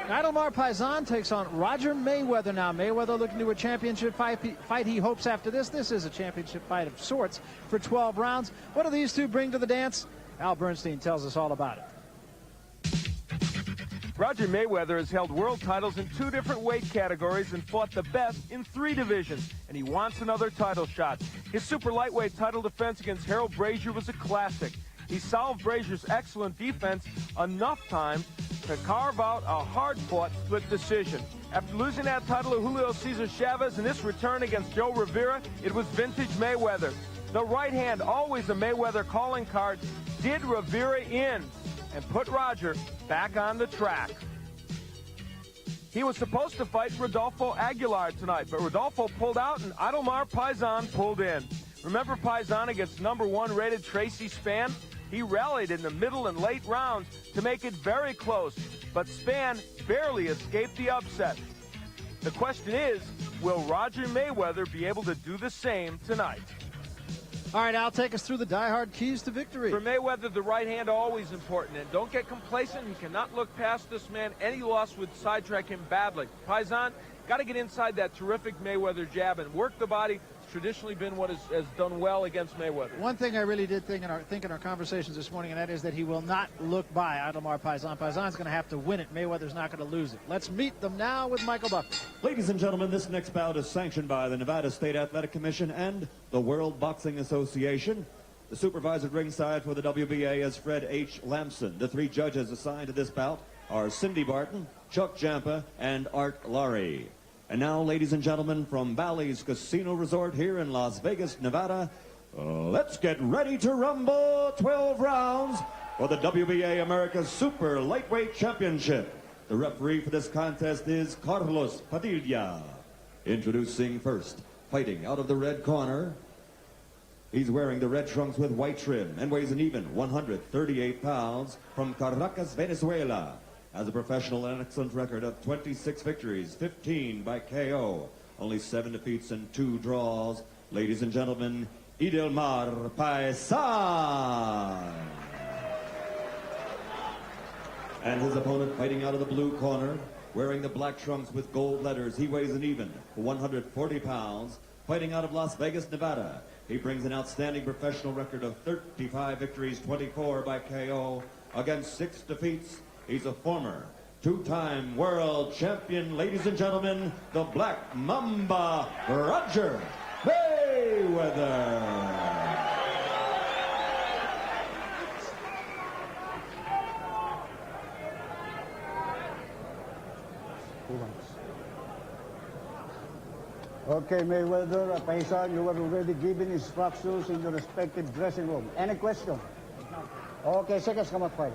Idelmar Paisan takes on Roger Mayweather now. Mayweather looking to a championship fight he hopes after this. This is a championship fight of sorts for 12 rounds. What do these two bring to the dance? Al Bernstein tells us all about it. Roger Mayweather has held world titles in 2 different weight categories and fought the best in 3 divisions, and he wants another title shot. His super lightweight title defense against Harold Brazier was a classic. He solved Brazier's excellent defense enough times to carve out a hard-fought split decision. After losing that title to Julio Cesar Chavez in this return against Joe Rivera, it was vintage Mayweather. The right hand, always a Mayweather calling card, did Rivera in and put Roger back on the track. He was supposed to fight Rodolfo Aguilar tonight, but Rodolfo pulled out and Idelmar Paisan pulled in. Remember Paisan against #1 rated Tracy Spann? He rallied in the middle and late rounds to make it very close, but Spann barely escaped the upset. The question is, will Roger Mayweather be able to do the same tonight? All right, Al, take us through the die-hard keys to victory. For Mayweather, the right hand always important, and don't get complacent. He cannot look past this man. Any loss would sidetrack him badly. Paisan got to get inside that terrific Mayweather jab and work the body. Traditionally been what has done well against Mayweather. One thing I really did think in our conversations this morning, and that is that he will not look by Idelmar Paisan. Paisan's going to have to win it. Mayweather's not going to lose it. Let's meet them now with Michael Buffett. Ladies and gentlemen, this next bout is sanctioned by the Nevada State Athletic Commission and the World Boxing Association. The supervisor at ringside for the WBA is Fred H. Lamson. The 3 judges assigned to this bout are Cindy Bartin, Chuck Giampa, and Art Lurie. And now, ladies and gentlemen, from Bally's Casino Resort here in Las Vegas, Nevada, let's get ready to rumble. 12 rounds for the WBA America's Super Lightweight Championship. The referee for this contest is Carlos Padilla. Introducing first, fighting out of the red corner. He's wearing the red trunks with white trim and weighs an even 138 pounds from Caracas, Venezuela. Has a professional and excellent record of 26 victories, 15 by KO, only 7 defeats and 2 draws. Ladies and gentlemen, Idelmar Paisan. And his opponent fighting out of the blue corner, wearing the black trunks with gold letters. He weighs an even 140 pounds, fighting out of Las Vegas, Nevada. He brings an outstanding professional record of 35 victories, 24 by KO, against 6 defeats. He's a former 2-time world champion, ladies and gentlemen, the Black Mamba, Roger Mayweather. Okay, Mayweather, Paisan, you were already given instructions in your respective dressing room. Any question? Okay, seconds come up, fight.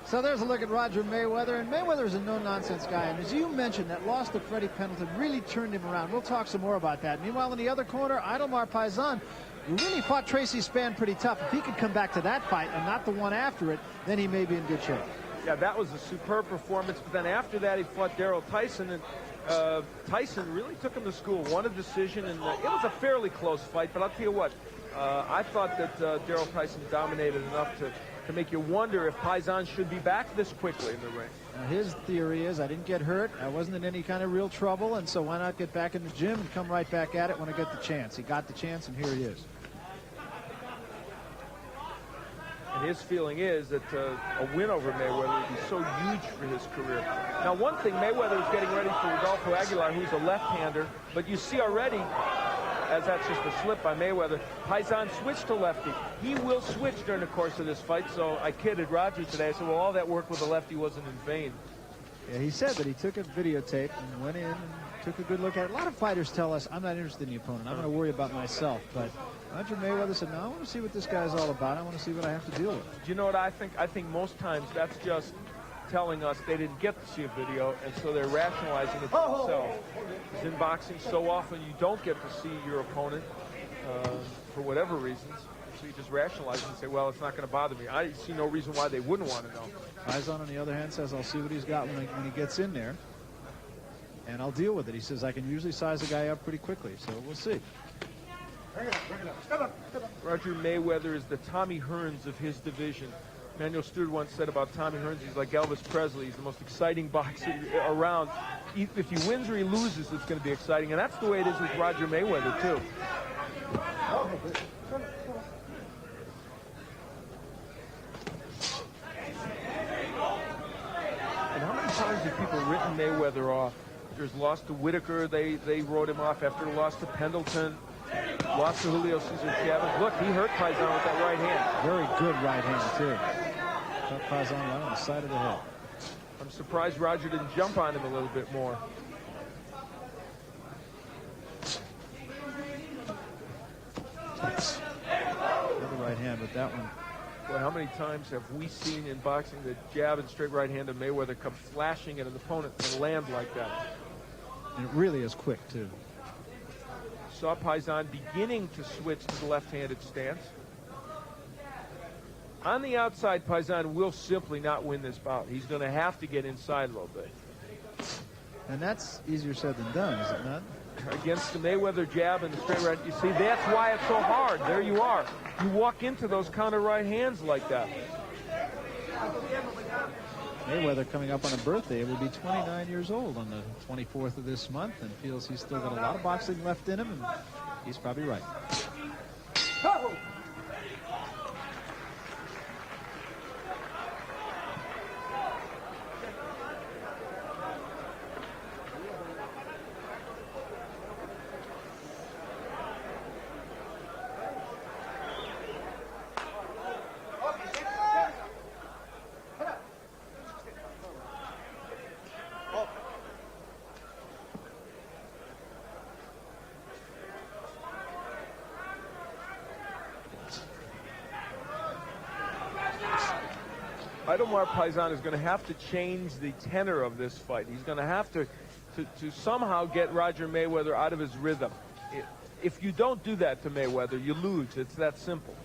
So there's a look at Roger Mayweather, and Mayweather's a no-nonsense guy, and as you mentioned, that loss to Freddie Pendleton really turned him around. We'll talk some more about that. Meanwhile, in the other corner, Idelmar Paisan really fought Tracy Spann pretty tough. If he could come back to that fight and not the one after it, then he may be in good shape. Yeah, that was a superb performance, but then after that, he fought Daryl Tyson, and Tyson really took him to school, won a decision, and it was a fairly close fight, but I'll tell you what, I thought that Daryl Tyson dominated enough to make you wonder if Paisan should be back this quickly in the ring. His theory is, I didn't get hurt, I wasn't in any kind of real trouble, and so why not get back in the gym and come right back at it when I get the chance. He got the chance, and here he is. And his feeling is that a win over Mayweather would be so huge for his career. Now, one thing, Mayweather is getting ready for Rodolfo Aguilar, who's a left-hander, but you see already, as that's just a slip by Mayweather, Paisan switched to lefty. He will switch during the course of this fight, so I kidded Roger today. I said, well, all that work with the lefty wasn't in vain. Yeah, he said that he took a videotape and went in and took a good look at it. A lot of fighters tell us, I'm not interested in the opponent. I'm going to worry about myself. But Roger Mayweather said, no, I want to see what this guy's all about. I want to see what I have to deal with. Do you know what I think? I think most times that's just telling us they didn't get to see a video, and so they're rationalizing it to themselves. Because in boxing, so often you don't get to see your opponent for whatever reasons. So you just rationalize and say, well, it's not going to bother me. I see no reason why they wouldn't want to know. Paisan, on the other hand, says, I'll see what he's got when he gets in there, and I'll deal with it. He says, I can usually size a guy up pretty quickly, so we'll see. Roger Mayweather is the Tommy Hearns of his division. Emanuel Stewart once said about Tommy Hearns, he's like Elvis Presley. He's the most exciting boxer around. If he wins or he loses, it's going to be exciting. And that's the way it is with Roger Mayweather, too. And how many times have people written Mayweather off? There's lost to Whitaker. They wrote him off after the loss to Pendleton. Lost to Julio Cesar Chavez. Look, he hurt Paisan with that right hand. Very good right hand, too. Cut Paisan right on the side of the head. I'm surprised Roger didn't jump on him a little bit more. Another right hand, but that one. Boy, how many times have we seen in boxing the jab and straight right hand of Mayweather come flashing at an opponent and land like that? And it really is quick, too. Saw Paisan beginning to switch to the left-handed stance. On the outside, Paisan will simply not win this bout. He's going to have to get inside a little bit. And that's easier said than done, is it not? Against the Mayweather jab and the straight right, you see, that's why it's so hard. There you are. You walk into those counter right hands like that. Mayweather coming up on a birthday will be 29 years old on the 24th of this month and feels he's still got a lot of boxing left in him, and he's probably right. Idelmar Paisan is going to have to change the tenor of this fight. He's going to have to somehow get Roger Mayweather out of his rhythm. If you don't do that to Mayweather, you lose. It's that simple.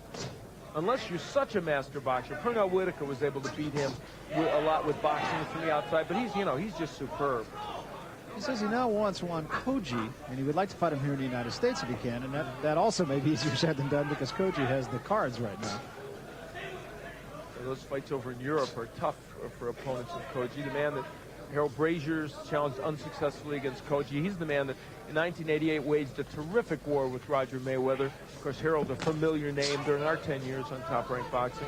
Unless you're such a master boxer. Pernell Whitaker was able to beat him a lot with boxing from the outside, but he's just superb. He says he now wants Juan Koji, and he would like to fight him here in the United States if he can, and that also may be easier said than done because Koji has the cards right now. Those fights over in Europe are tough for opponents of Koji. The man that Harold Brazier's challenged unsuccessfully against Koji. He's the man that in 1988 waged a terrific war with Roger Mayweather. Of course, Harold, a familiar name during our 10 years on Top Rank Boxing.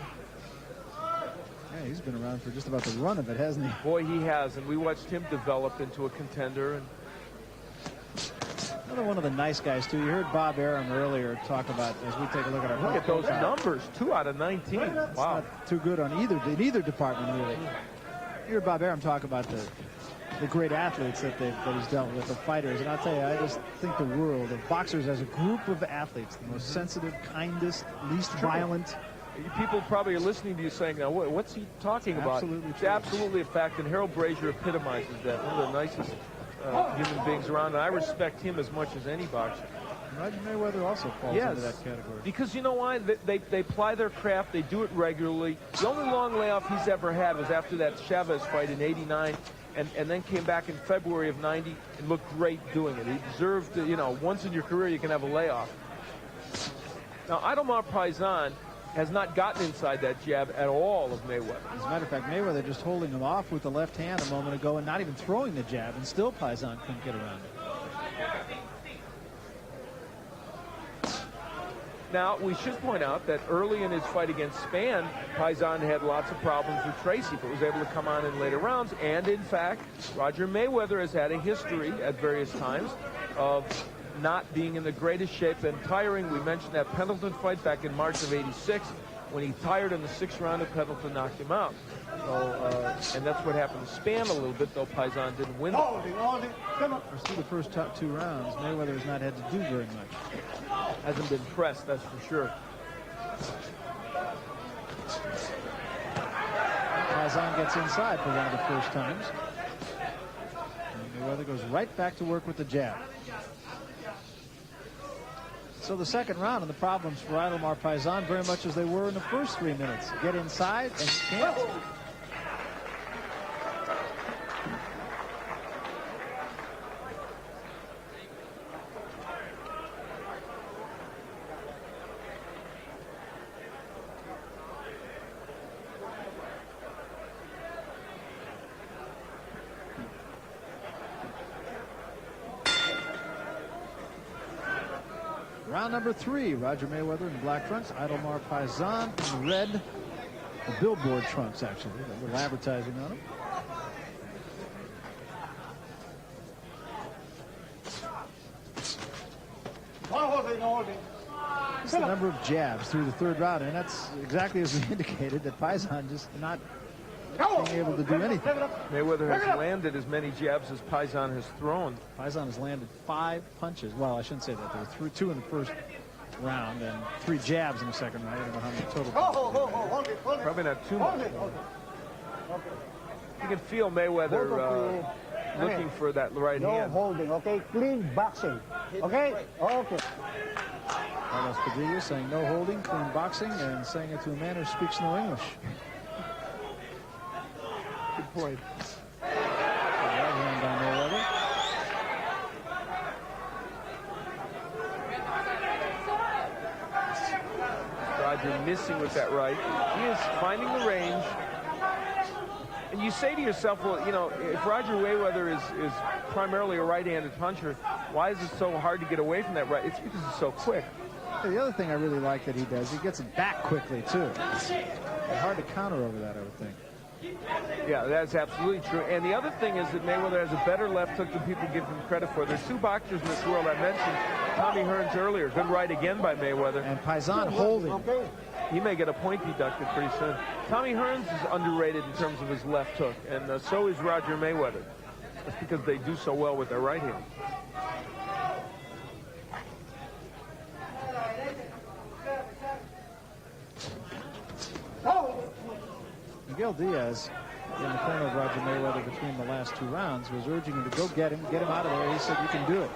Yeah, he's been around for just about the run of it, hasn't he? Boy, he has, and we watched him develop into a contender. And another one of the nice guys, too. You heard Bob Arum earlier talk about, as we take a look at our... Look at those numbers, 2 out of 19. It's wow. Not too good on either department, really. You heard Bob Arum talk about the great athletes that he's dealt with, the fighters. And I'll tell you, I just think the world of boxers as a group of athletes, the most sensitive, kindest, least violent. People probably are listening to you saying, now, what's he talking about? Absolutely It's true. absolutely a fact, and Harold Brazier epitomizes that. One of the nicest human beings around, and I respect him as much as any boxer. Roger Mayweather also falls into that category. Because you know why? They ply their craft. They do it regularly. The only long layoff he's ever had was after that Chavez fight in '89, and then came back in February of '90 and looked great doing it. He deserved to, once in your career you can have a layoff. Now, Idelmar Paisan has not gotten inside that jab at all of Mayweather. As a matter of fact, Mayweather just holding him off with the left hand a moment ago and not even throwing the jab, and still Paisan couldn't get around it. Now, we should point out that early in his fight against Spann, Paisan had lots of problems with Tracy, but was able to come on in later rounds. And, in fact, Roger Mayweather has had a history at various times of not being in the greatest shape and tiring. We mentioned that Pendleton fight back in March of '86 when he tired in the 6th round and Pendleton knocked him out. So, and that's what happened to Spann a little bit, though Paisan didn't win. Through the first 2 rounds, Mayweather has not had to do very much. Hasn't been pressed, that's for sure. Paisan gets inside for one of the first times. And Mayweather goes right back to work with the jab. So the second round, and the problems for Idelmar Paisan very much as they were in the first 3 minutes. Get inside and can't. Round number 3, Roger Mayweather in the black trunks, Idelmar Paisan in the red, the billboard trunks, actually. A little advertising on them. It's the number of jabs through the 3rd round, and that's exactly as we indicated, that Paisan just not being able to do anything. Mayweather has landed as many jabs as Paisan has thrown. Paisan has landed 5 punches. Well, I shouldn't say that. There were 2 in the first round and 3 jabs in the second round. I don't know how many total. Probably not too much. You can feel Mayweather looking for that right hand. No holding, okay? Clean boxing, okay? Okay. Carlos Padilla saying no holding, clean boxing, and saying it to a man who speaks no English. Good point. Right hand on Mayweather. Roger missing with that right. He is finding the range. And you say to yourself, well, you know, if Roger Mayweather is primarily a right-handed puncher, why is it so hard to get away from that right? It's because it's so quick. The other thing I really like that he does, he gets it back quickly, too. It's hard to counter over that, I would think. Yeah, that's absolutely true. And the other thing is that Mayweather has a better left hook than people give him credit for. There's 2 boxers in this world. I mentioned Tommy Hearns earlier. Good right again by Mayweather. And Paisan holding. He may get a point deducted pretty soon. Tommy Hearns is underrated in terms of his left hook, and so is Roger Mayweather. That's because they do so well with their right hand. Miguel Diaz, in the corner of Roger Mayweather between the last 2 rounds, was urging him to go get him out of there. He said, you can do it.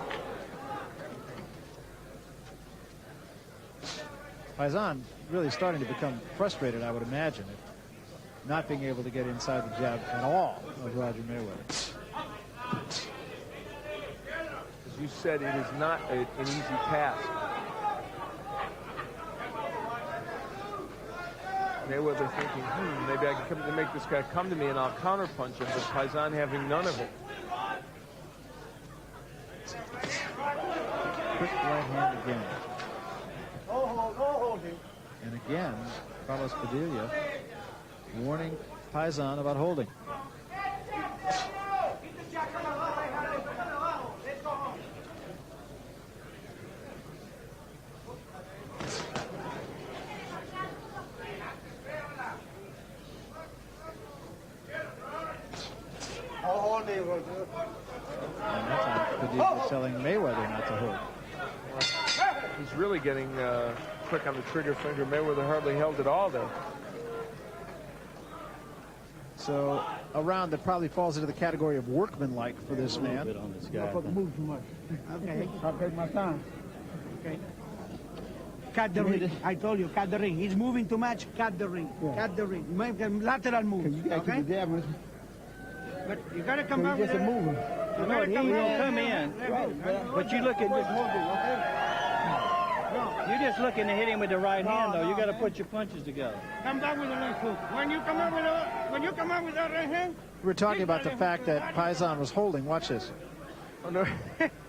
Paisan really starting to become frustrated, I would imagine, at not being able to get inside the jab at all of Roger Mayweather. As you said, it is not an easy task. Mayweather thinking, maybe I can come to make this guy come to me and I'll counterpunch him, but Paisan having none of it. Quick right hand again. And again, Carlos Padilla warning Paisan about holding. And that time, Padilla telling Mayweather not to hold. He's really getting quick on the trigger finger. Mayweather hardly held it all there. So a round that probably falls into the category of workmanlike for this man. On this guy. Don't move too much. Okay, I'll take my time. Okay. Cut the ring. I told you, cut the ring. He's moving too much. Cut the ring. Yeah. Cut the ring. Make a lateral move. Okay? But you gotta come out with a move. You gotta come in. But you look at you're just looking to hit him with the right hand, though. You got to put your punches together. Come back with the left hook. When you come out with that right hand. We're talking about the fact that Paisan was holding. Watch this. Oh, no.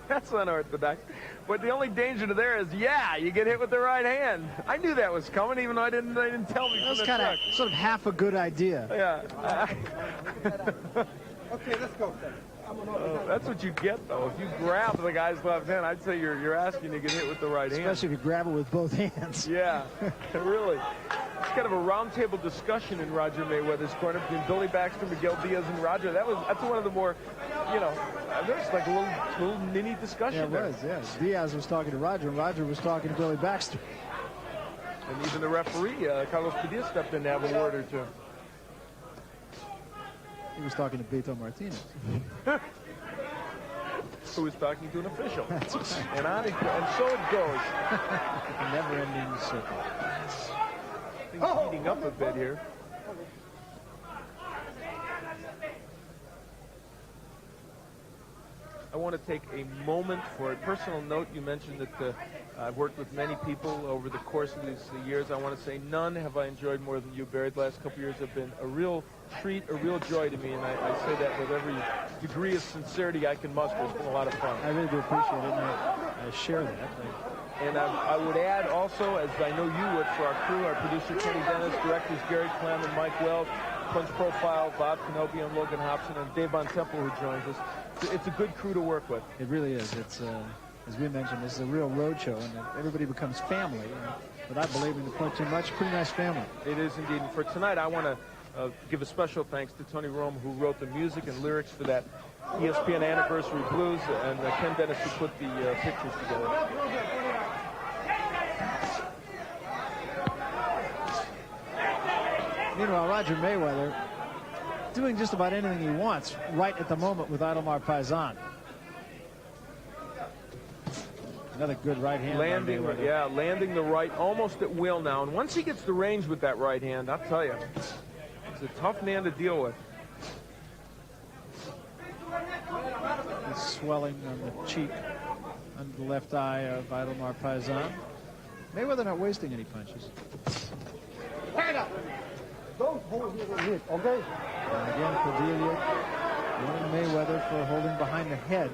That's unorthodox. But the only danger to there is, yeah, you get hit with the right hand. I knew that was coming, even though they didn't tell me. That's kind of sort of half a good idea. Yeah. Okay, let's go. That's what you get, though. If you grab the guy's left hand, I'd say you're asking to get hit with the right hand. Especially if you grab it with both hands. Yeah, really. It's kind of a roundtable discussion in Roger Mayweather's corner between Billy Baxter, Miguel Diaz, and Roger. That's one of the more, you know, there's like a little mini discussion there. It was, yes. Diaz was talking to Roger, and Roger was talking to Billy Baxter. And even the referee, Carlos Padilla, stepped in to have a word or two. He was talking to Beto Martinez. Who was talking to an official. That's right. And so it goes. A never-ending circle. Things heating up a bit here. I want to take a moment for a personal note. You mentioned that I've worked with many people over the course of these years. I want to say none have I enjoyed more than you, Barry. The last couple of years have been a real treat, a real joy to me, and I say that with every degree of sincerity I can muster. It's been a lot of fun. I really do appreciate it, and I share that. And I would add also, as I know you would, for our crew, our producer Kenny Dennis, directors Gary Clem and Mike Wells, Punch Profile, Bob Canopio and Logan Hobson, and Dave Von Temple, who joins us. It's a good crew to work with. It really is. It's, as we mentioned, this is a real road show, and everybody becomes family. And without believing the point too much, pretty nice family. It is indeed. And for tonight, I want to give a special thanks to Tony Rome, who wrote the music and lyrics for that ESPN Anniversary Blues, and Ken Dennis, who put the pictures together. Meanwhile, Roger Mayweather doing just about anything he wants right at the moment with Idelmar Paisan. Another good right hand. Landing, yeah, landing the right almost at will now. And once he gets the range with that right hand, I'll tell you, it's a tough man to deal with. The swelling on the cheek under the left eye of Idelmar Paisan. Mayweather not wasting any punches. Don't hold your head, okay? And again, Padilla warning Mayweather for holding behind the head.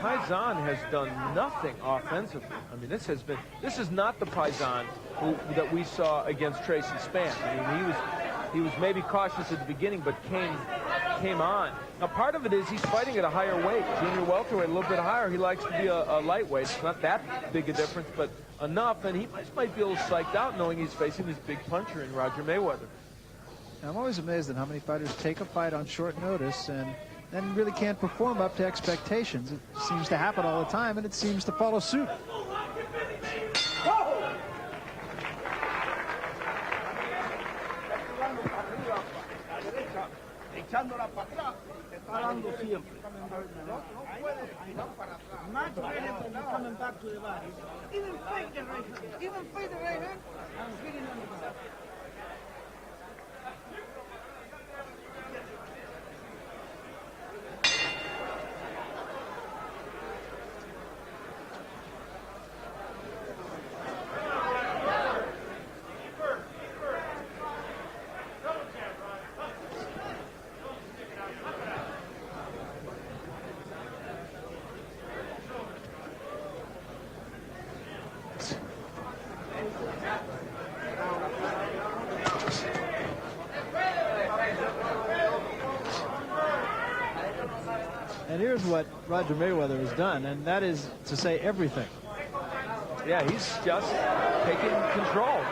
Paisan has done nothing offensively. I mean, this is not the Paisan that we saw against Tracy Spann. I mean, he was maybe cautious at the beginning, but came on. Now, part of it is he's fighting at a higher weight. Junior welterweight, a little bit higher. He likes to be a lightweight. It's not that big a difference, but enough. And he might be a little psyched out knowing he's facing this big puncher in Roger Mayweather. Now, I'm always amazed at how many fighters take a fight on short notice and then really can't perform up to expectations. It seems to happen all the time, and it seems to follow suit. Much better than coming back to the body. Even fight the right hand. Even fight the right hand. I'm hitting on the back. And here's what Roger Mayweather has done, and that is to say everything. Yeah, he's just taking control.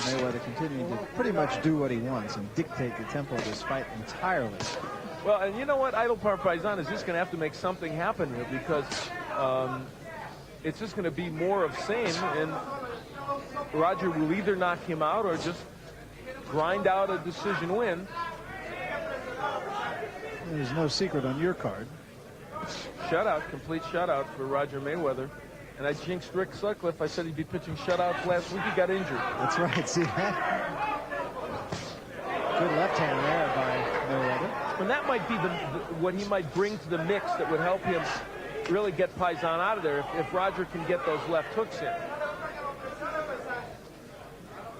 Mayweather continuing to pretty much do what he wants and dictate the tempo of this fight entirely. Well, and you know what? Idelmar Paisan is just going to have to make something happen here because it's just going to be more of same, and Roger will either knock him out or just grind out a decision win. There's no secret on your card. Shutout, complete shutout for Roger Mayweather. And I jinxed Rick Sutcliffe. I said he'd be pitching shutouts last week. He got injured. That's right. See that? Good left hand there by Mayweather. And that might be what he might bring to the mix that would help him really get Paisan out of there if Roger can get those left hooks in.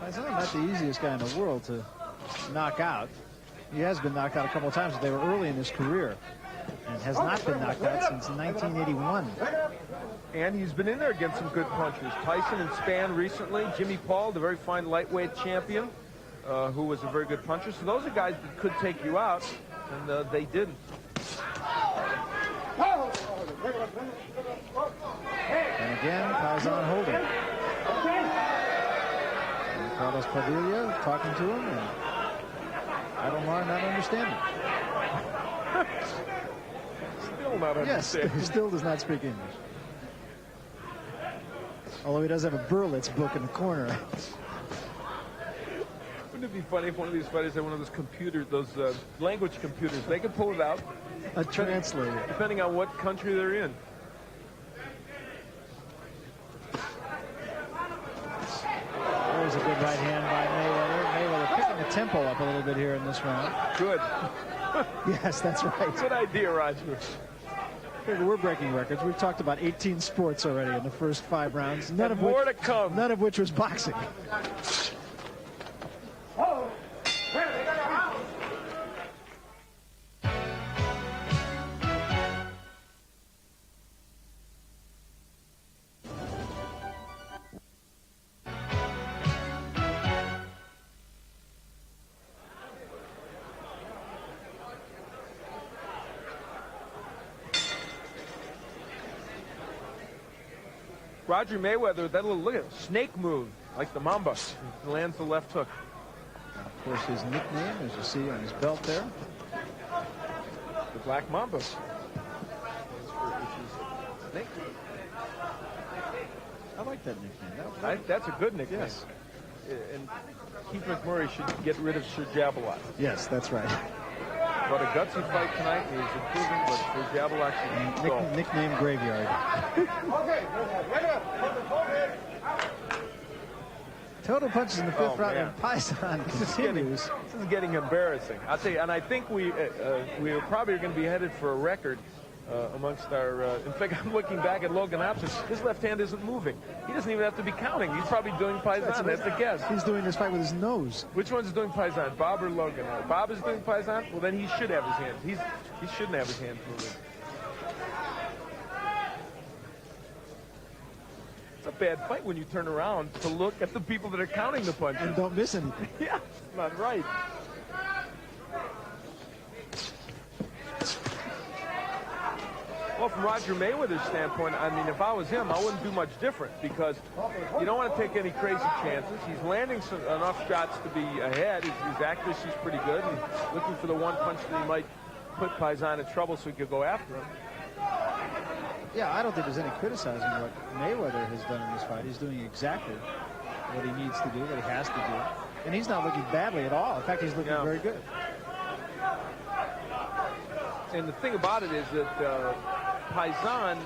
Paisan not the easiest guy in the world to knock out. He has been knocked out a couple of times, but they were early in his career and has not been knocked out since 1981. And he's been in there against some good punchers. Tyson and Spann recently. Jimmy Paul, the very fine lightweight champion, who was a very good puncher. So those are guys that could take you out, and they didn't. And again, Paisan holding. And Carlos Padilla talking to him, and Idelmar not understanding. Still not understanding. Yes, he still does not speak English. Although he does have a Berlitz book in the corner. Wouldn't it be funny if one of these fighters had one of those computers, those language computers? They could pull it out. A translator. Depending on what country they're in. There's a good right hand by Mayweather. Mayweather picking the tempo up a little bit here in this round. Good. Yes, that's right. Good idea, Roger. We're breaking records. We've talked about 18 sports already in the first 5 rounds. None of more to come. None of which was boxing. Roger Mayweather, that little, look at it, snake move, like the Mamba. He lands the left hook. And of course, his nickname, as you see on his belt there, The Black Mamba. Snake. I like that nickname. That's a good nickname. Yes. And Keith McMurray should get rid of Sir Jabberwock. Yes, that's right. But a gutsy fight tonight. He's improving, but Sir Jabberwock should go. Nickname Graveyard. Total punches in the 5th round, man. and Paisan continues. This is getting embarrassing. I'll tell you, and I think we are probably going to be headed for a record amongst our. In fact, I'm looking back at Logan Hobson. His left hand isn't moving. He doesn't even have to be counting. He's probably doing Paisan. That's a guess. He's doing this fight with his nose. Which one's doing Paisan, Bob or Logan? Bob is doing Paisan. Well, then he should have his hands. He shouldn't have his hands moving. It's a bad fight when you turn around to look at the people that are counting the punches. And don't miss anything. Yeah, it's not right. Well, from Roger Mayweather's standpoint, I mean, if I was him, I wouldn't do much different because you don't want to take any crazy chances. He's landing enough shots to be ahead. His accuracy's pretty good, and looking for the one punch that he might put Paisan in trouble so he could go after him. Yeah, I don't think there's any criticizing what Mayweather has done in this fight. He's doing exactly what he needs to do, what he has to do. And he's not looking badly at all. In fact, he's looking very good. And the thing about it is that Paisan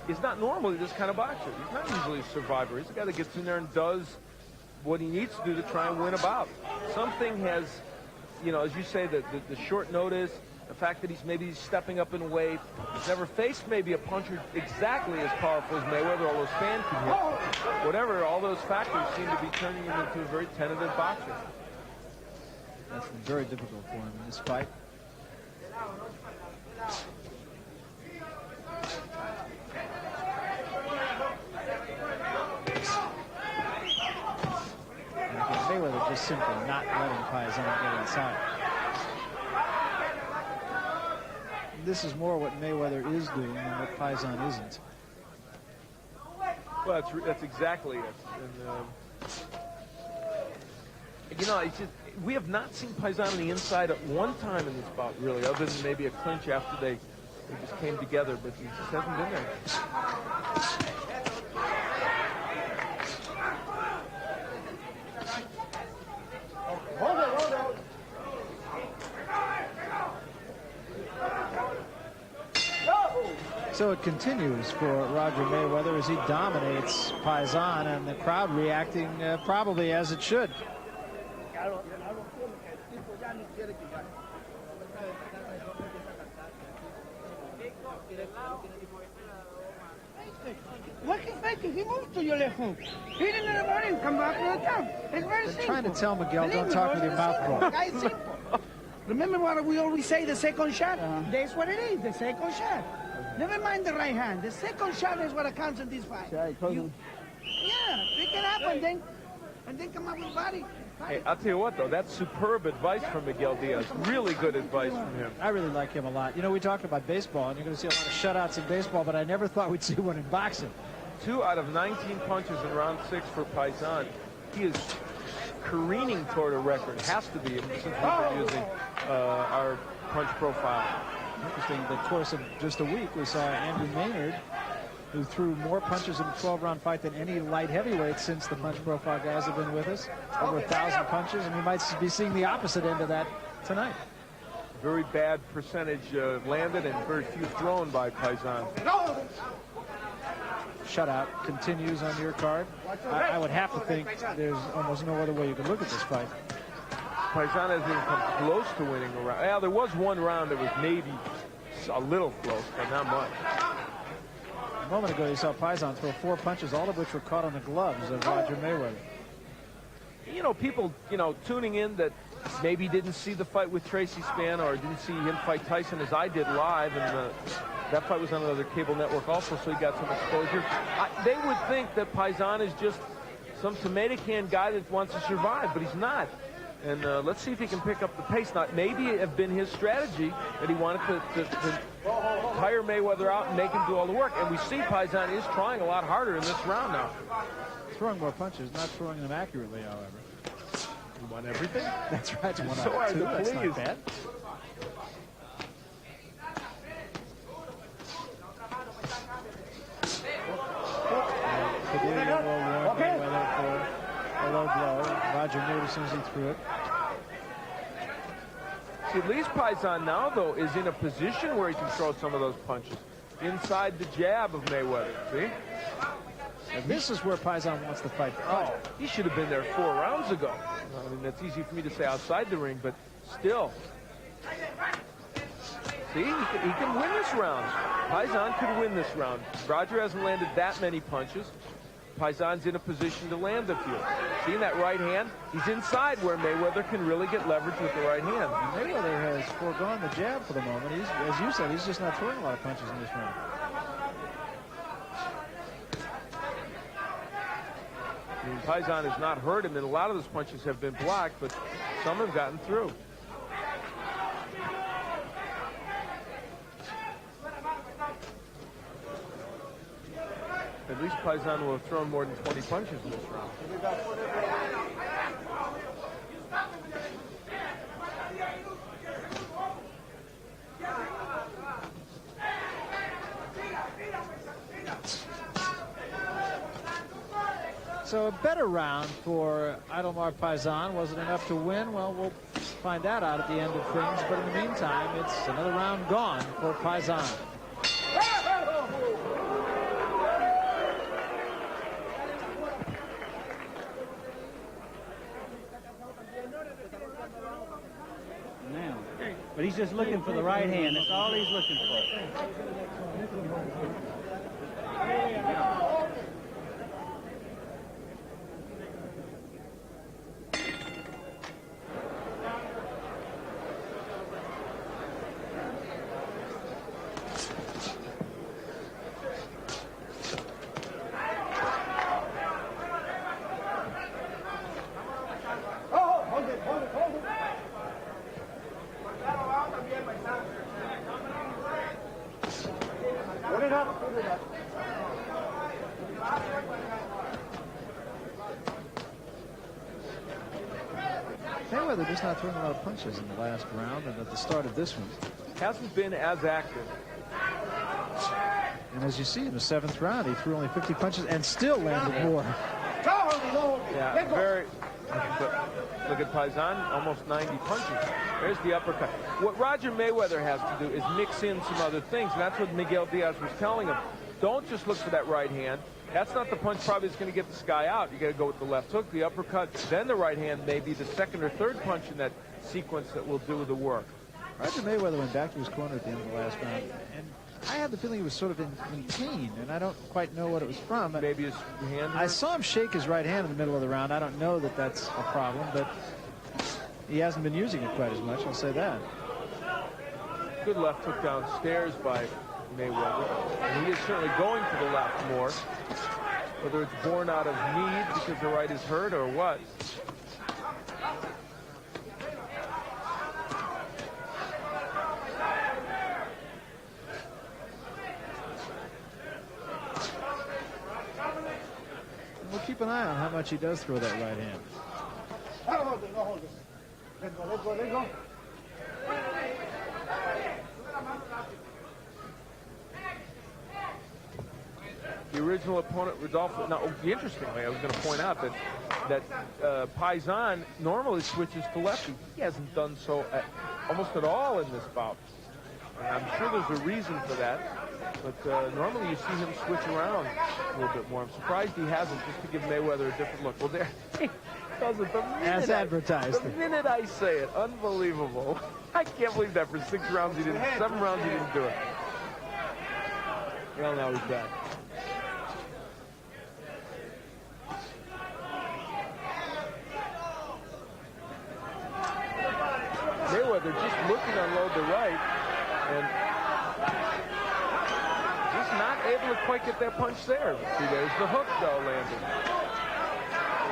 is not normally this kind of boxer. He's not usually a survivor. He's a guy that gets in there and does what he needs to do to try and win a bout. Something has, you know, as you say, the short notice, the fact that he's stepping up in weight. He's never faced maybe a puncher exactly as powerful as Mayweather, although Span can hit. Whatever, all those factors seem to be turning him into a very tentative boxer. That's very difficult for him in this fight. Mayweather just simply not letting Paisan get inside. This is more what Mayweather is doing than what Paisan isn't. Well, that's exactly it. And, you know, it's just, we have not seen Paisan on the inside at one time in this bout, really, other than maybe a clinch after they just came together, but he just hasn't been there. So it continues for Roger Mayweather as he dominates Paisan, and the crowd reacting probably as it should. What is making? He moved to your left hook. He didn't in the morning, come back to the top. It's very simple. Trying to tell Miguel, don't talk with your mouth full. It's simple. Remember what we always say, the second shot? That's what it is, the second shot. Never mind the right hand. The second shot is what counts in this fight. Yeah, pick it up and then come up with body. Hey, I'll tell you what, though, that's superb advice from Miguel Diaz. Really good advice from him. I really like him a lot. You know, we talked about baseball, and you're going to see a lot of shutouts in baseball, but I never thought we'd see one in boxing. 2 out of 19 punches in round 6 for Paisan. He is careening toward a record. Has to be, since we've been using our punch profile. Interesting, the course of just a week, we saw Andrew Maynard who threw more punches in a 12-round fight than any light heavyweight since the punch profile guys have been with us. Over 1,000 punches, and we might be seeing the opposite end of that tonight. Very bad percentage landed and very few thrown by Paisan. Shutout continues on your card. I would have to think there's almost no other way you could look at this fight. Paisan hasn't even come close to winning a round. Yeah, there was one round that was maybe a little close, but not much. A moment ago, you saw Paisan throw 4 punches, all of which were caught on the gloves of Roger Mayweather. You know, people, tuning in that maybe didn't see the fight with Tracy Spann or didn't see him fight Tyson as I did live, and that fight was on another cable network also, so he got some exposure. They would think that Paisan is just some tomato can guy that wants to survive, but he's not. And let's see if he can pick up the pace. Not maybe it have been his strategy that he wanted to tire Mayweather out and make him do all the work. And we see Paisan is trying a lot harder in this round now. Throwing more punches, not throwing them accurately, however. You want everything? That's right. It's one so out of 2. That's please. not bad. Padilla will warn Mayweather for a low blow. Roger knew it as soon as he threw it. See, at least Paisan now, though, is in a position where he can throw some of those punches inside the jab of Mayweather. See? And this is where Paisan wants to fight. Oh, he should have been there 4 rounds ago. I mean, that's easy for me to say outside the ring, but still. See, he can win this round. Paisan could win this round. Roger hasn't landed that many punches. Paisan's in a position to land a few. Seeing that right hand? He's inside where Mayweather can really get leverage with the right hand. Mayweather has foregone the jab for the moment. As you said, he's just not throwing a lot of punches in this round. I mean, Paisan has not hurt him, and a lot of those punches have been blocked, but some have gotten through. At least Paisan will have thrown more than 20 punches in this round. So a better round for Idelmar Paisan. Was it enough to win? Well, we'll find that out at the end of things. But in the meantime, it's another round gone for Paisan. Now, but he's just looking for the right hand. That's all he's looking for. Mayweather just not throwing a lot of punches in the last round and at the start of this one. Hasn't been as active. And as you see in the 7th round, he threw only 50 punches and still landed more. Yeah, very. But look at Paisan, almost 90 punches. There's the uppercut. What Roger Mayweather has to do is mix in some other things, and that's what Miguel Diaz was telling him. Don't just look for that right hand. That's not the punch probably that's going to get this guy out. You got to go with the left hook, the uppercut, then the right hand, maybe the 2nd or 3rd punch in that sequence that will do the work. Roger Mayweather went back to his corner at the end of the last round, and I had the feeling he was sort of in pain, and I don't quite know what it was from. Maybe his hand hurt? I saw him shake his right hand in the middle of the round. I don't know that that's a problem, but he hasn't been using it quite as much, I'll say that. Good left hook downstairs by Mayweather. And he is certainly going to the left more. Whether it's born out of need because the right is hurt or what. We'll keep an eye on how much he does throw that right hand. Let go. The original opponent, Rodolfo. Now, interestingly, I was going to point out that Paisan normally switches to lefty. He hasn't done so almost at all in this bout. And I'm sure there's a reason for that. But normally you see him switch around a little bit more. I'm surprised he hasn't, just to give Mayweather a different look. Well, there he does it. As advertised. The minute I say it, unbelievable. I can't believe that for 6 rounds he didn't, 7 rounds he didn't do it. Well, now he's back. Mayweather just looking to unload the right and just not able to quite get that punch there. See, there's the hook, though, landing.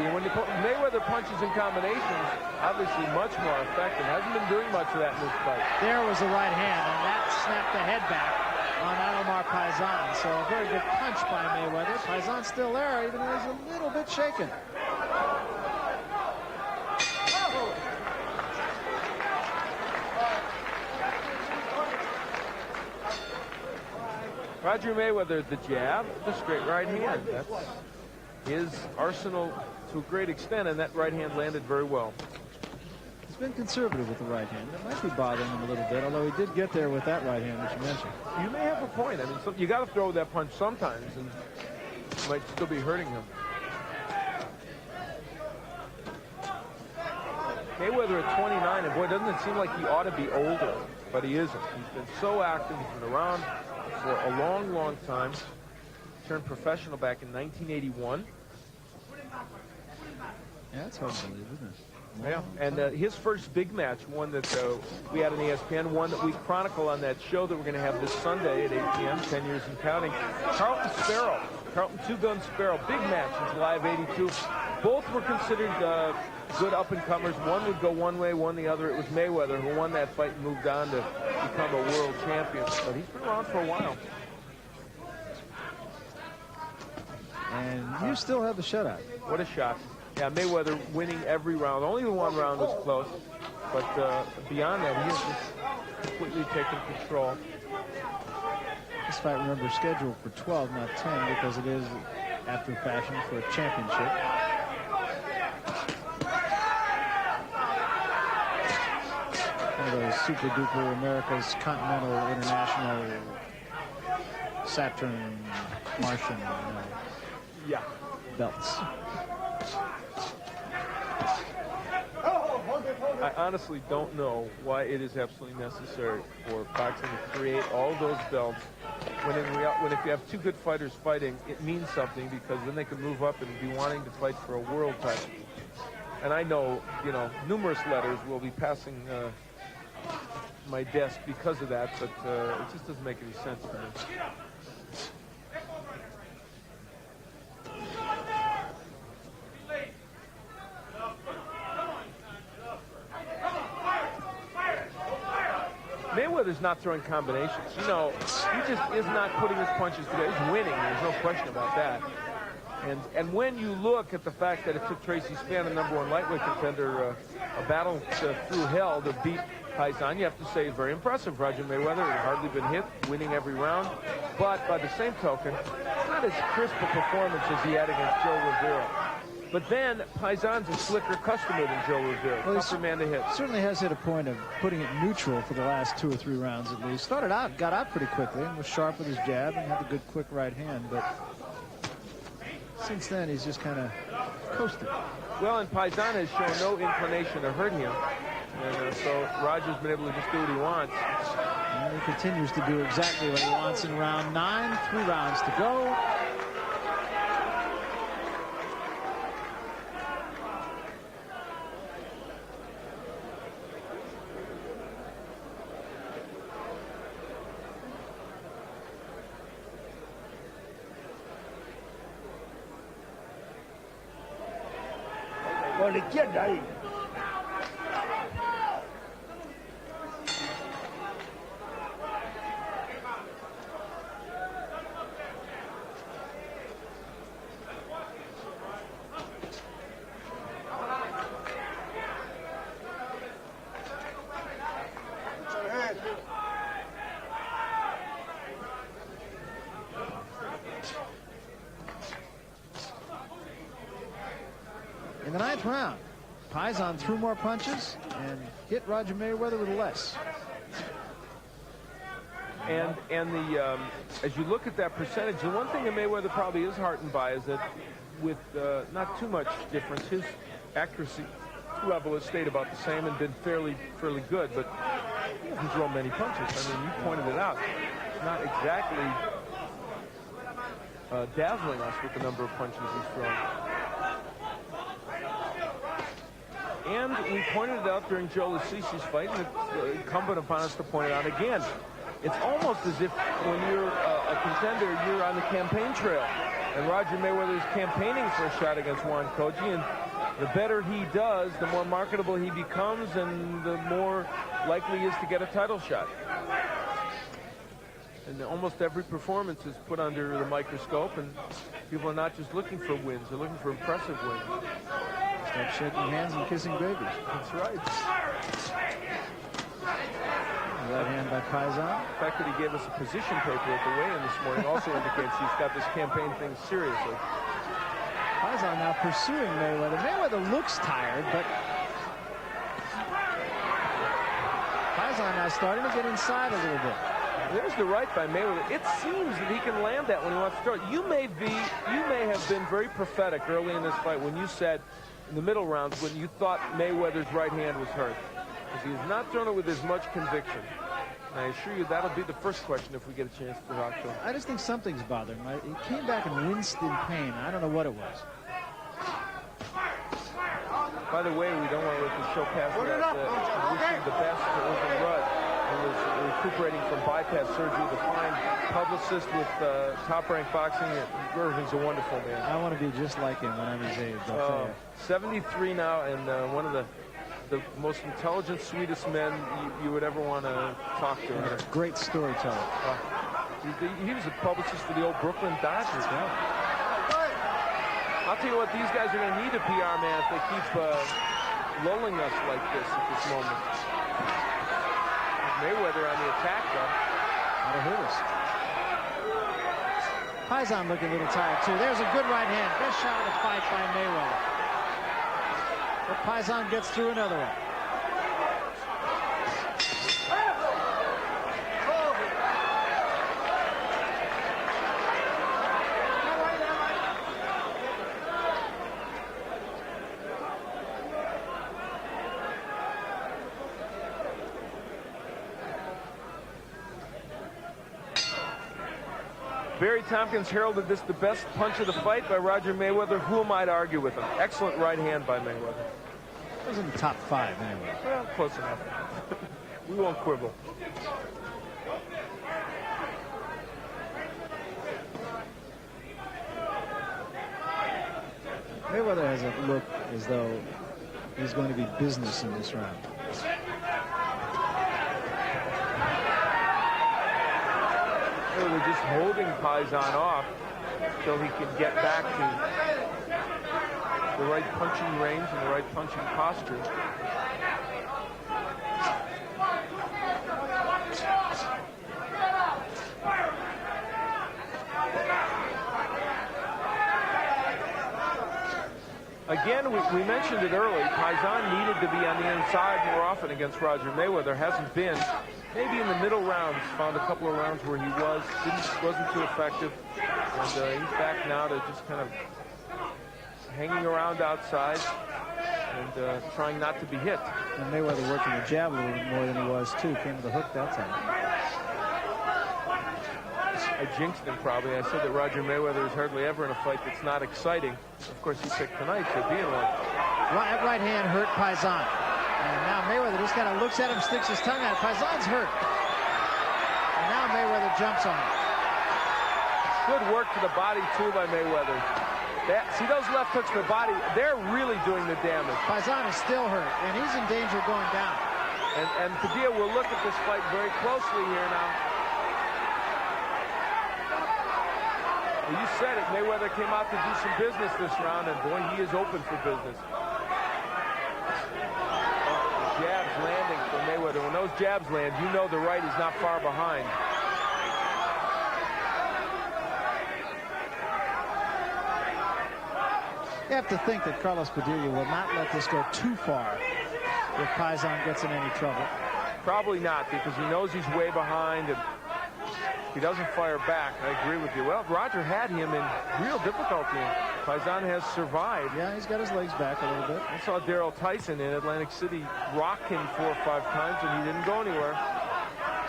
See, when Mayweather punches in combinations, obviously much more effective. Hasn't been doing much of that in this fight. There was the right hand, and that snapped the head back on Idelmar Paisan. So a very good punch by Mayweather. Paisan's still there, even though he's a little bit shaken. Roger Mayweather, the jab, the straight right hand. That's his arsenal to a great extent, and that right hand landed very well. He's been conservative with the right hand. That might be bothering him a little bit, although he did get there with that right hand, which you mentioned. You may have a point. I mean, you got to throw that punch sometimes, and it might still be hurting him. Mayweather at 29, and boy, doesn't it seem like he ought to be older, but he isn't. He's been so active. He's been around for a long, long time. Turned professional back in 1981. Yeah, it's hard to believe, isn't it? Yeah, and his first big match, one that we had on ESPN, one that we chronicle on that show that we're going to have this Sunday at 8 p.m., 10 years and counting. Carlton Sparrow, Carlton Two-Gun Sparrow, big match in July of '82. Both were considered good up-and-comers. One would go one way, one the other. It was Mayweather who won that fight and moved on to become a world champion. But he's been around for a while. And you still have the shutout. What a shot. Yeah, Mayweather winning every round. Only the one round was close. But beyond that, he has just completely taken control. This fight, remember, is scheduled for 12, not 10, because it is after fashion for a championship. One of those super-duper America's Continental, International, Saturn, Martian Yeah. belts. I honestly don't know why it is absolutely necessary for boxing to create all those belts when if you have two good fighters fighting, it means something, because then they can move up and be wanting to fight for a world title. And I know, numerous letters will be passing my desk because of that, but it just doesn't make any sense to me. Mayweather's not throwing combinations. He just is not putting his punches together. He's winning. There's no question about that. And when you look at the fact that it took Tracy Spann, the #1 lightweight contender, a battle through hell to beat Paisan, you have to say it's very impressive. Roger Mayweather had hardly been hit, winning every round. But by the same token, not as crisp a performance as he had against Joe Rivera. But then Paisan's a slicker customer than Joe Rivera. Well, tougher man to hit. Certainly has hit a point of putting it neutral for the last 2 or 3 rounds at least. Started out, got out pretty quickly, and was sharp with his jab and had a good quick right hand. But since then, he's just kind of coasted. Well, and Paisan has shown no inclination to hurt him. And so Roger's been able to just do what he wants. And he continues to do exactly what he wants in round 9. 3 rounds to go. Por la izquierda ahí. In the 9th round, Paisan threw more punches and hit Roger Mayweather with less. And the as you look at that percentage, the one thing that Mayweather probably is heartened by is that with not too much difference, his accuracy level has stayed about the same and been fairly good, but he doesn't throw many punches. I mean, you pointed it out. It's not exactly dazzling us with the number of punches he's thrown. And we pointed it out during Joe Lasisi's fight, and it's incumbent upon us to point it out again. It's almost as if when you're a contender, you're on the campaign trail. And Roger Mayweather is campaigning for a shot against Juan Koji, and the better he does, the more marketable he becomes, and the more likely he is to get a title shot. And almost every performance is put under the microscope, and people are not just looking for wins, they're looking for impressive wins. Start shaking hands and kissing babies. That's right. Right hand by Paisan. The fact that he gave us a position paper at the weigh-in this morning also indicates he's got this campaign thing seriously. Paisan now pursuing Mayweather. Mayweather looks tired, but Paisan now starting to get inside a little bit. There's the right by Mayweather. It seems that he can land that when he wants to throw it. You may have been very prophetic early in this fight when you said in the middle rounds when you thought Mayweather's right hand was hurt, because he has not thrown it with as much conviction. And I assure you that'll be the first question if we get a chance to talk to him. I just think something's bothering him. He came back and winced in pain. I don't know what it was. By the way, we don't want to let the show pass without wishing the best to Irvin Rudd, who was recuperating from bypass surgery. The fine publicist with Top-Rank Boxing. Irvin's a wonderful man. I want to be just like him when I'm his age, I'll tell you. 73 now, and one of the most intelligent, sweetest men you would ever want to talk to. And a great storyteller. He was a publicist for the old Brooklyn Dodgers. I'll tell you what, these guys are going to need a PR man if they keep lulling us like this at this moment. Mayweather on the attack, though. That'll hurt us. Paisan looking a little tired, too. There's a good right hand. Best shot of the fight by Mayweather. But Paisan gets through another one. Barry Tompkins heralded this the best punch of the fight by Roger Mayweather. Who am I to argue with him? Excellent right hand by Mayweather. It was in the top 5 anyway. Well, close enough. We won't quibble. Mayweather has a look as though he's going to be business in this round. Mayweather just holding Paisan off so he can get back to the right punching range and the right punching posture. Again, we mentioned it early. Paisan needed to be on the inside more often against Roger Mayweather. Hasn't been. Maybe in the middle rounds, found a couple of rounds where he wasn't too effective. And he's back now to just kind of hanging around outside and trying not to be hit. And Mayweather working the jab a little bit more than he was, too. Came to the hook that time. I jinxed him probably. I said that Roger Mayweather is hardly ever in a fight that's not exciting. Of course, he picked tonight to be in one. Right hand hurt Paisan. And now Mayweather just kind of looks at him, sticks his tongue out. Paisan's hurt. And now Mayweather jumps on him. Good work to the body, too, by Mayweather. See those left hooks to the body? They're really doing the damage. Paisan is still hurt, and he's in danger of going down. And Padilla will look at this fight very closely here now. Well, you said it. Mayweather came out to do some business this round, and boy, he is open for business. Jabs landing for Mayweather. When those jabs land, you know the right is not far behind. You have to think that Carlos Padilla will not let this go too far if Paisan gets in any trouble. Probably not, because he knows he's way behind, and if he doesn't fire back, I agree with you. Well, Roger had him in real difficulty, and Paisan has survived. Yeah, he's got his legs back a little bit. I saw Darrell Tyson in Atlantic City rock him 4 or 5 times, and he didn't go anywhere.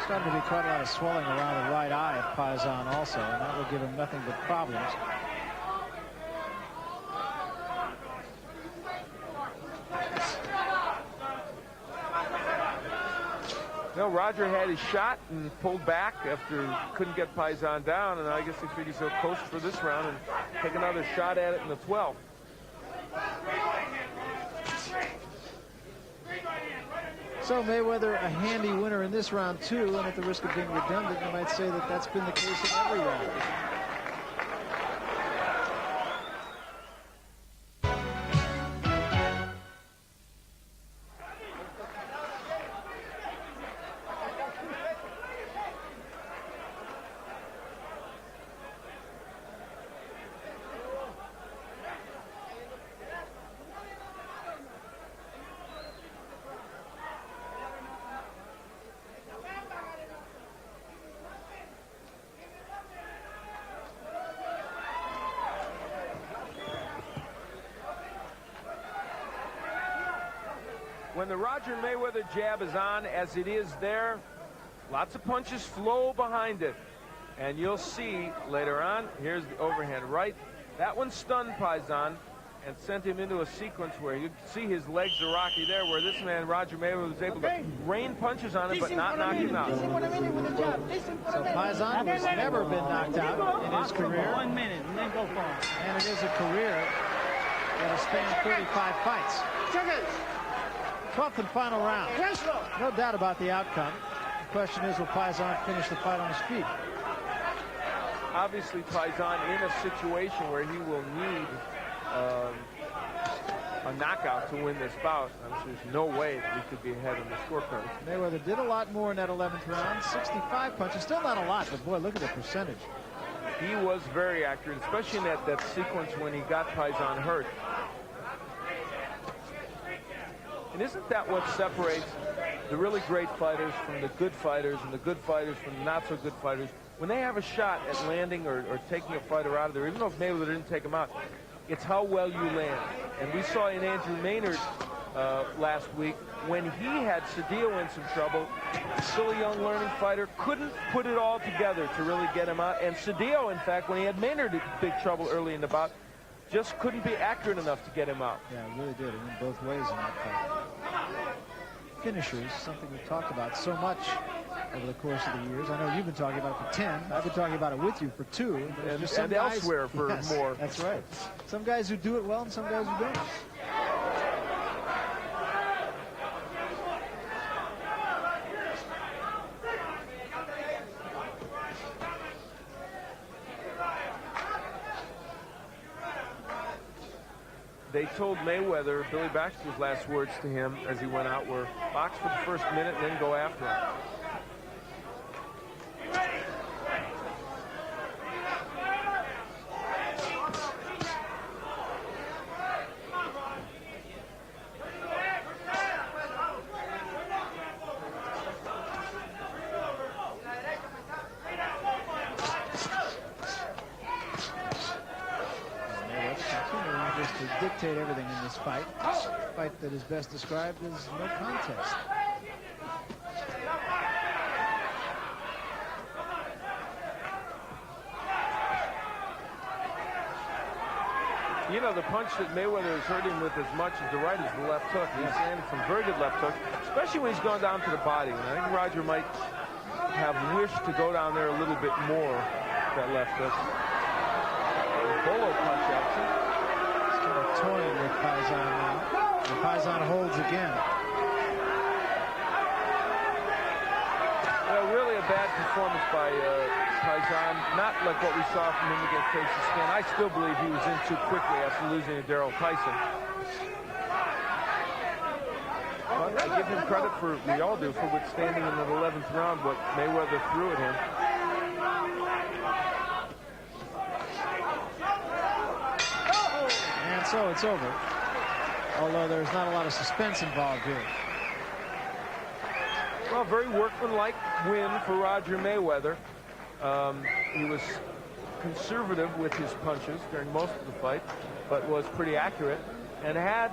Starting to be quite a lot of swelling around the right eye of Paisan also, and that will give him nothing but problems. No, Roger had his shot and pulled back after couldn't get Paisan down, and I guess he figures he'll coast for this round and take another shot at it in the 12th. So Mayweather a handy winner in this round too, and at the risk of being redundant, you might say that that's been the case in every round. When the Roger Mayweather jab is on, as it is there, lots of punches flow behind it. And you'll see later on, here's the overhand right. That one stunned Paisan and sent him into a sequence where you can see his legs are rocky there, where this man, Roger Mayweather, was able to rain punches on him but not knock him out. So Paisan has never been knocked out in his career. 1 minute and then go for it. And it is a career that has spanned 35 fights. 12th and final round. No doubt about the outcome. The question is, will Paisan finish the fight on his feet? Obviously, Paisan in a situation where he will need a knockout to win this bout. There's no way that he could be ahead in the scorecard. Mayweather did a lot more in that 11th round. 65 punches. Still not a lot, but boy, look at the percentage. He was very accurate, especially in that sequence when he got Paisan hurt. And isn't that what separates the really great fighters from the good fighters and the good fighters from the not so good fighters? When they have a shot at landing or taking a fighter out of there, even though Mayweather didn't take him out, it's how well you land. And we saw in Andrew Maynard last week, when he had Cedillo in some trouble, still a young learning fighter, couldn't put it all together to really get him out. And Cedillo, in fact, when he had Maynard in big trouble early in the bout, just couldn't be accurate enough to get him out. Yeah, it really did. It went both ways in that fight. Finishers, something we've talked about so much over the course of the years. I know you've been talking about it for 10. I've been talking about it with you for 2. And elsewhere for more. That's right. Some guys who do it well and some guys who don't. They told Mayweather, Billy Baxter's last words to him as he went out were, box for the first minute and then go after him. Dictate everything in this fight. A fight that is best described as no contest. You know, the punch that Mayweather has hurt him with as much as the right is the left hook. He's landing some very good left hook, especially when he's gone down to the body. And I think Roger might have wished to go down there a little bit more, that left hook. Bolo punch action. Toying with Paisan now. And Paisan holds again. Well, really a bad performance by Paisan. Not like what we saw from him against Casey Span. I still believe he was in too quickly after losing to Darrell Tyson. But I give him credit for, we all do, for withstanding in the 11th round what Mayweather threw at him. so, it's over. Although there's not a lot of suspense involved here. Well, very workmanlike win for Roger Mayweather. He was conservative with his punches during most of the fight, but was pretty accurate, and had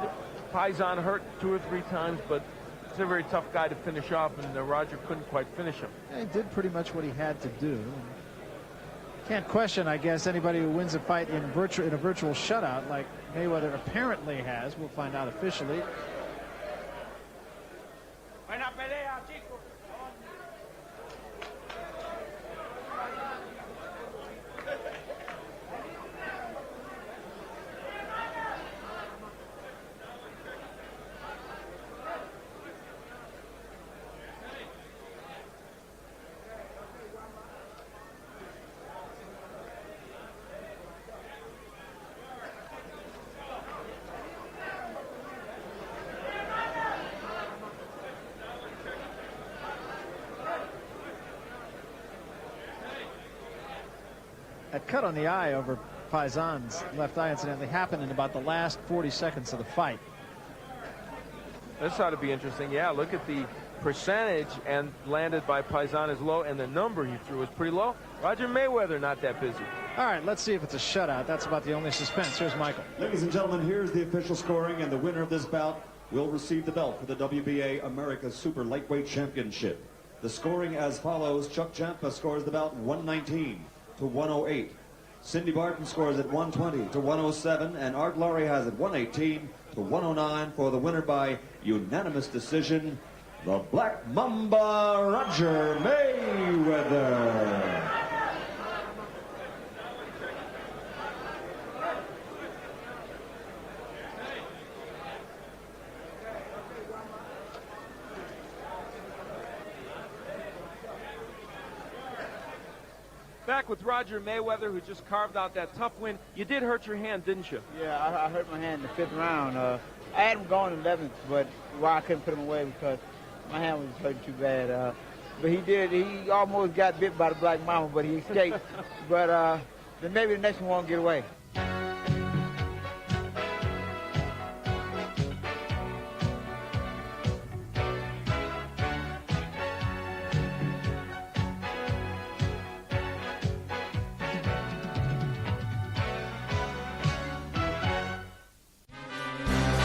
Paisan hurt 2 or 3 times, but he's a very tough guy to finish off, and Roger couldn't quite finish him. He did pretty much what he had to do. Can't question, I guess, anybody who wins a fight in a virtual shutout like Mayweather apparently has. We'll find out officially. That cut on the eye over Paisan's left eye incidentally happened in about the last 40 seconds of the fight. This ought to be interesting. Yeah, look at the percentage and landed by Paisan is low, and the number he threw is pretty low. Roger Mayweather not that busy. All right, let's see if it's a shutout. That's about the only suspense. Here's Michael. Ladies and gentlemen, here's the official scoring, and the winner of this bout will receive the belt for the WBA America's Super Lightweight Championship. The scoring as follows. Chuck Giampa scores the bout 119 to 108. Cindy Bartin scores at 120 to 107, and Art Lurie has it 118 to 109 for the winner by unanimous decision, the Black Mamba, Roger Mayweather. Back with Roger Mayweather, who just carved out that tough win. You did hurt your hand, didn't you? Yeah, I hurt my hand in the 5th round. I had him going in the 11th, but I couldn't put him away because my hand was hurting too bad. But he almost got bit by the Black Mamba, but he escaped. But then maybe the next one won't get away.